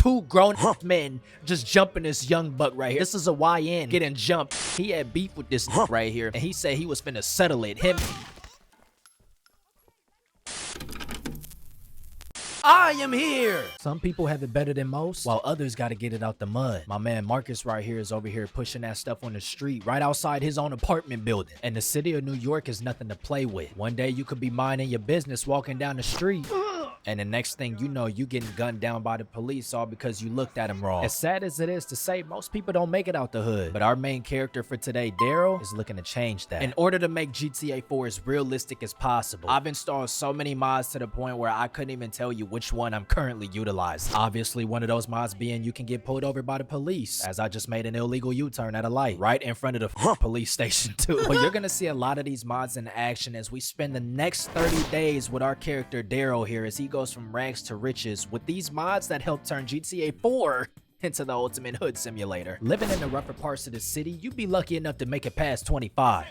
two grown men just jumping this young buck right here. This is a YN getting jumped. He had beef with this right here, and he said he was finna settle it. I am here. Some people have it better than most, while others got to get it out the mud. My man Marcus right here is over here pushing that stuff on the street right outside his own apartment building. And the city of New York is nothing to play with. One day you could be minding your business walking down the street, and the next thing you know, you getting gunned down by the police all because you looked at him wrong. As sad as it is to say, most people don't make it out the hood. But our main character for today, Daryl, is looking to change that. In order to make GTA 4 as realistic as possible, I've installed so many mods to the point where I couldn't even tell you which one I'm currently utilizing. Obviously, one of those mods being you can get pulled over by the police, as I just made an illegal U-turn at a light right in front of the police station too. But you're gonna see a lot of these mods in action as we spend the next 30 days with our character Daryl here as he goes from rags to riches with these mods that help turn GTA 4 into the ultimate hood simulator. Living in the rougher parts of the city, you'd be lucky enough to make it past 25.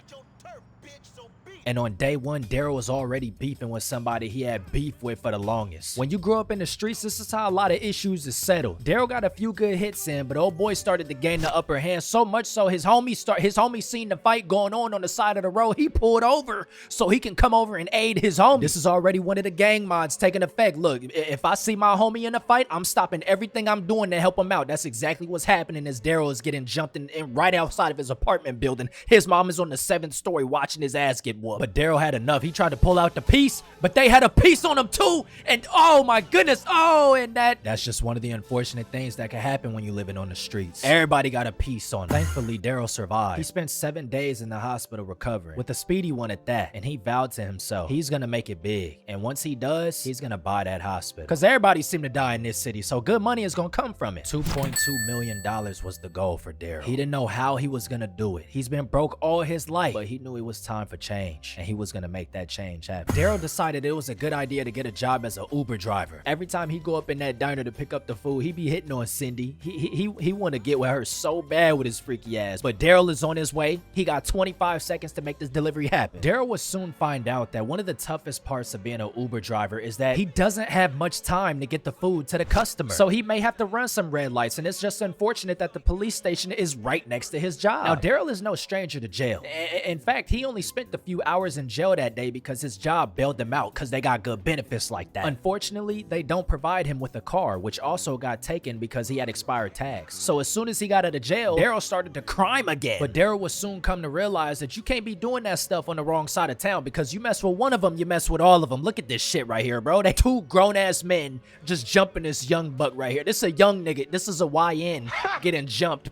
And on day one, Daryl was already beefing with somebody he had beef with for the longest. When you grow up in the streets, this is how a lot of issues is settled. Daryl got a few good hits in, but old boy started to gain the upper hand so much so his homie seen the fight going on the side of the road. He pulled over so he can come over and aid his homie. This is already one of the gang mods taking effect. Look, if I see my homie in a fight, I'm stopping everything I'm doing to help him out. That's exactly what's happening as Daryl is getting jumped in right outside of his apartment building. His mom is on the 7th story watching his ass get whooped. But Daryl had enough. He tried to pull out the piece, but they had a piece on him too. And oh my goodness. Oh, and that's just one of the unfortunate things that can happen when you living on the streets. Everybody got a piece on him. Thankfully, Daryl survived. He spent 7 days in the hospital recovering, with a speedy one at that. And he vowed to himself, he's gonna make it big. And once he does, he's gonna buy that hospital. Because everybody seemed to die in this city, so good money is gonna come from it. $2.2 million was the goal for Daryl. He didn't know how he was gonna do it. He's been broke all his life, but he knew it was time for change. And he was gonna make that change happen. Daryl decided it was a good idea to get a job as an Uber driver. Every time he go up in that diner to pick up the food, he be hitting on Cindy. He want to get with her so bad with his freaky ass. But Daryl is on his way. He got 25 seconds to make this delivery happen. Daryl would soon find out that one of the toughest parts of being an Uber driver is that he doesn't have much time to get the food to the customer. So he may have to run some red lights, and it's just unfortunate that the police station is right next to his job. Now, Daryl is no stranger to jail. In fact, he only spent a few hours in jail that day because his job bailed him out because they got good benefits like that. Unfortunately, they don't provide him with a car, which also got taken because he had expired tags. So as soon as he got out of jail, Daryl started to crime again. But Daryl would soon come to realize that you can't be doing that stuff on the wrong side of town, because you mess with one of them, you mess with all of them. Look at this shit right here, bro. They two grown-ass men just jumping this young buck right here. This is a young nigga. This is a YN getting jumped.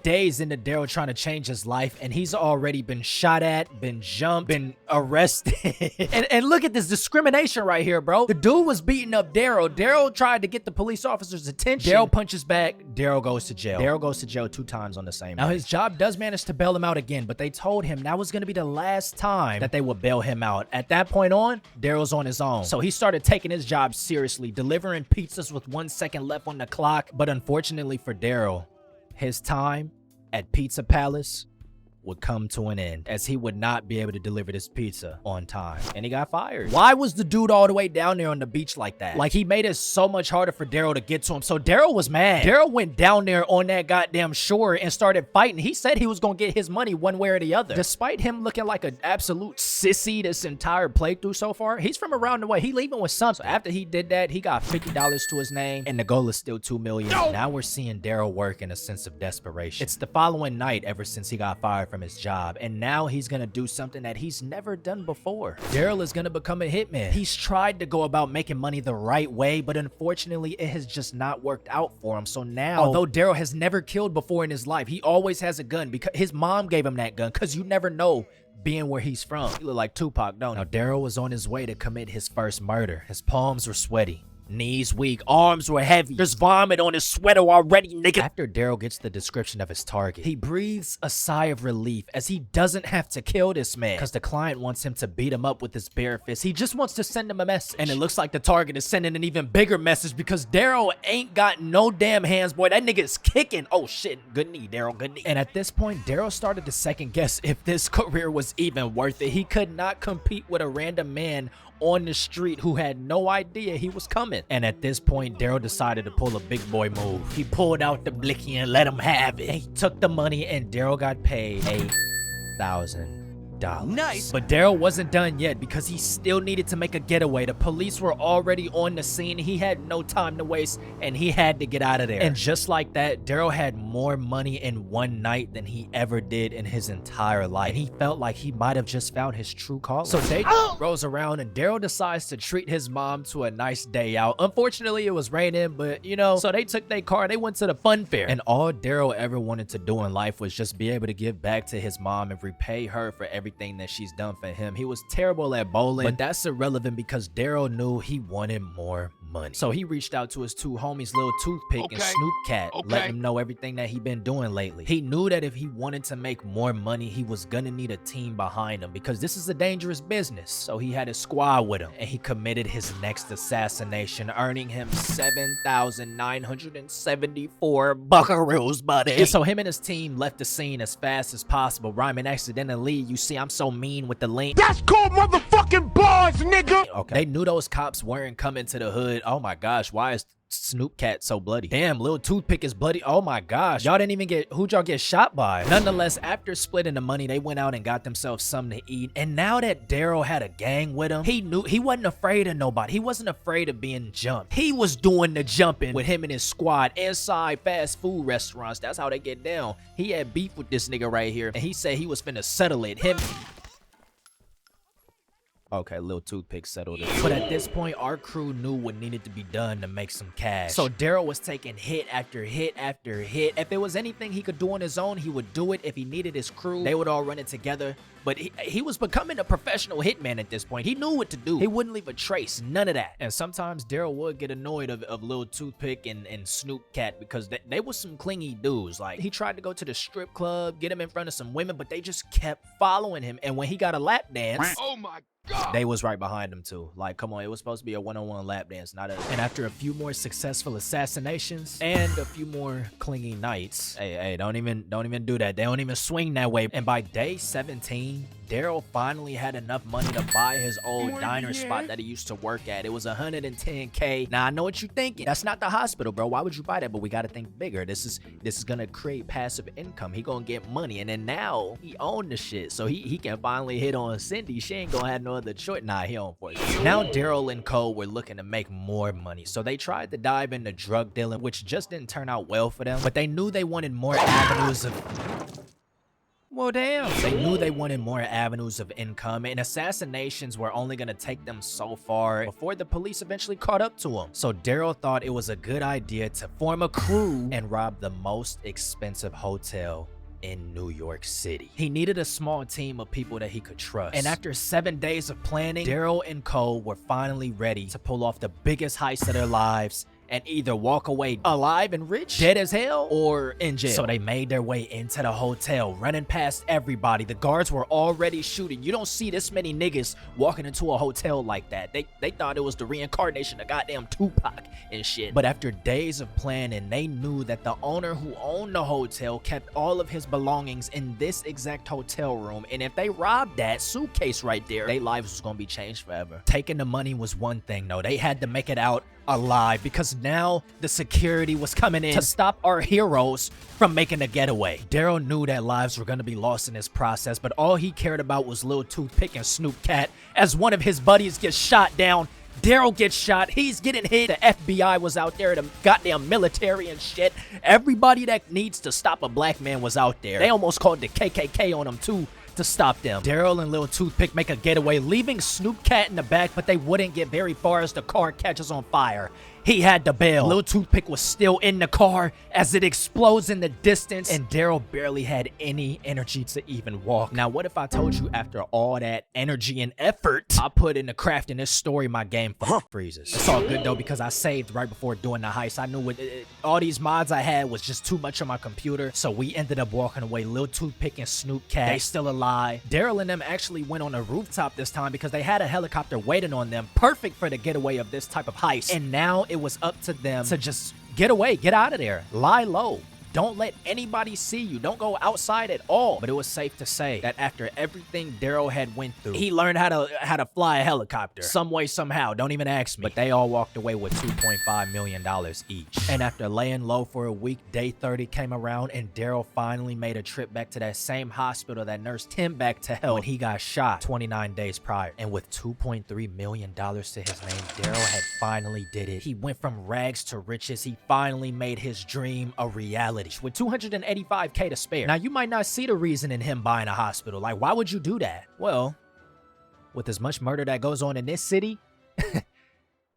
Days into Daryl trying to change his life, and he's already been shot at, been jumped, been arrested. and look at this discrimination right here, bro. The dude was beating up Daryl. Daryl tried to get the police officer's attention. Daryl punches back. Daryl goes to jail. Daryl goes to jail 2 times on the same day. Now, his job does manage to bail him out again, but they told him that was going to be the last time that they would bail him out. At that point on, Daryl's on his own. So he started taking his job seriously, delivering pizzas with 1 second left on the clock. But unfortunately for Daryl, his time at Pizza Palace would come to an end, as he would not be able to deliver this pizza on time, and he got fired. Why was the dude all the way down there on the beach like that? Like, he made it so much harder for Daryl to get to him. So Daryl was mad. Daryl went down there on that goddamn shore and started fighting. He said he was gonna get his money one way or the other. Despite him looking like an absolute sissy this entire playthrough so far, he's from around the way. He leaving with something. So after he did that, he got $50 to his name, and the goal is still $2 million. Now we're seeing Daryl work in a sense of desperation. It's the following night ever since he got fired from his job, and now he's gonna do something that he's never done before. Daryl is gonna become a hitman. He's tried to go about making money the right way, but unfortunately it has just not worked out for him. So now, although Daryl has never killed before in his life, he always has a gun because his mom gave him that gun, because you never know being where he's from. He look like Tupac, don't he? Now Daryl was on his way to commit his first murder. His palms were sweaty, knees weak, arms were heavy. There's vomit on his sweater already, nigga. After Daryl gets the description of his target, he breathes a sigh of relief as he doesn't have to kill this man, because the client wants him to beat him up with his bare fist. He just wants to send him a message. And it looks like the target is sending an even bigger message, because Daryl ain't got no damn hands, boy. That nigga is kicking. Oh shit, good knee, Daryl, good knee. And at this point, Daryl started to second guess if this career was even worth it. He could not compete with a random man on the street who had no idea he was coming. And at this point, Daryl decided to pull a big boy move. He pulled out the blicky and let him have it. He took the money and Daryl got paid $8,000. Nice. But Daryl wasn't done yet because he still needed to make a getaway. The police were already on the scene. He had no time to waste and he had to get out of there. And just like that, Daryl had more money in one night than he ever did in his entire life. And he felt like he might have just found his true calling. So day rolls around and Daryl decides to treat his mom to a nice day out. Unfortunately, it was raining, but you know, so they took their car, they went to the fun fair. And all Daryl ever wanted to do in life was just be able to give back to his mom and repay her for everything that she's done for him. He was terrible at bowling, but that's irrelevant because Daryl knew he wanted more money. So he reached out to his two homies, Lil Toothpick and Snoop Cat, letting them know everything that he been doing lately. He knew that if he wanted to make more money, he was gonna need a team behind him because this is a dangerous business. So he had a squad with him and he committed his next assassination, earning him 7,974 buckaroos, buddy. And so him and his team left the scene as fast as possible, rhyming accidentally. You see, I'm so mean with the link. That's called motherfucking bars, nigga. Okay. They knew those cops weren't coming to the hood. Oh my gosh, why is Snoop Cat so bloody? Damn, Lil Toothpick is bloody. Oh my gosh, y'all didn't even get, who'd y'all get shot by? Nonetheless, after splitting the money, they went out and got themselves something to eat. And now that Daryl had a gang with him, he knew he wasn't afraid of nobody. He wasn't afraid of being jumped. He was doing the jumping with him and his squad inside fast food restaurants. That's how they get down. He had beef with this nigga right here, and he said he was finna settle it. Okay, Lil Toothpick settled it. But at this point, our crew knew what needed to be done to make some cash. So Daryl was taking hit after hit after hit. If there was anything he could do on his own, he would do it. If he needed his crew, they would all run it together. But he was becoming a professional hitman at this point. He knew what to do. He wouldn't leave a trace, none of that. And sometimes Daryl would get annoyed of Lil Toothpick and Snoop Cat because they were some clingy dudes. Like, he tried to go to the strip club, get him in front of some women, but they just kept following him. And when he got a lap dance, oh my God, they was right behind him too. Like, come on, it was supposed to be a one-on-one lap dance, not a. And after a few more successful assassinations and a few more clingy nights, hey, don't even do that. They don't even swing that way. And by day 17, Daryl finally had enough money to buy his old diner spot that he used to work at. It was $110K. Now I know what you're thinking. That's not the hospital, bro. Why would you buy that? But we gotta think bigger. This is gonna create passive income. He gonna get money, and then now he owned the shit, so he can finally hit on Cindy. She ain't gonna have no other choice. Nah, he on for it. Now Daryl and Co were looking to make more money, so they tried to dive into drug dealing, which just didn't turn out well for them. But they knew they wanted more avenues of. Well, damn. They knew they wanted more avenues of income, and assassinations were only going to take them so far before the police eventually caught up to them. So Daryl thought it was a good idea to form a crew and rob the most expensive hotel in New York City. He needed a small team of people that he could trust. And after 7 days of planning, Daryl and Co were finally ready to pull off the biggest heist of their lives and either walk away alive and rich, dead as hell, or in jail. So they made their way into the hotel, running past everybody. The guards were already shooting. You don't see this many niggas walking into a hotel like that. They thought it was the reincarnation of goddamn Tupac and shit. But after days of planning, they knew that the owner who owned the hotel kept all of his belongings in this exact hotel room. And if they robbed that suitcase right there, their lives was gonna be changed forever. Taking the money was one thing though. They had to make it out alive because now the security was coming in to stop our heroes from making a getaway. Daryl knew that lives were going to be lost in this process, but all he cared about was Lil Toothpick and Snoop Cat. As one of his buddies gets shot down, Daryl gets shot, he's getting hit, the FBI was out there, the goddamn military and shit. Everybody that needs to stop a black man was out there. They almost called the KKK on him too to stop them. Daryl and Lil Toothpick make a getaway, leaving Snoop Cat in the back, but they wouldn't get very far as the car catches on fire. He had to bail. Lil Toothpick was still in the car as it explodes in the distance, and Daryl barely had any energy to even walk. Now, what if I told you after all that energy and effort I put into crafting this story, my game freezes? It's all good though, because I saved right before doing the heist. I knew all these mods I had was just too much on my computer, so we ended up walking away. Lil Toothpick and Snoop Cat, they still alive. Daryl and them actually went on a rooftop this time because they had a helicopter waiting on them, perfect for the getaway of this type of heist. And now it was up to them to just get away, get out of there, lie low. Don't let anybody see you. Don't go outside at all. But it was safe to say that after everything Daryl had went through, he learned how to fly a helicopter. Some way, somehow. Don't even ask me. But they all walked away with $2.5 million each. And after laying low for a week, day 30 came around and Daryl finally made a trip back to that same hospital that nursed him back to health when he got shot 29 days prior. And with $2.3 million to his name, Daryl had finally did it. He went from rags to riches. He finally made his dream a reality with $285K to spare. Now, you might not see the reason in him buying a hospital. Like, why would you do that? Well, with as much murder that goes on in this city,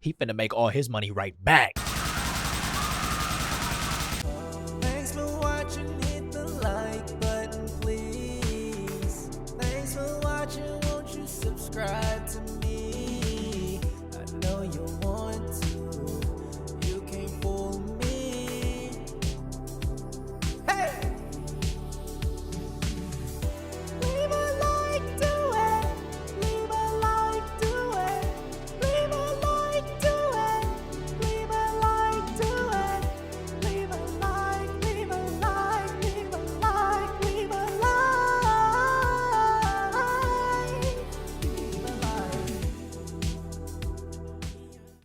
he finna make all his money right back.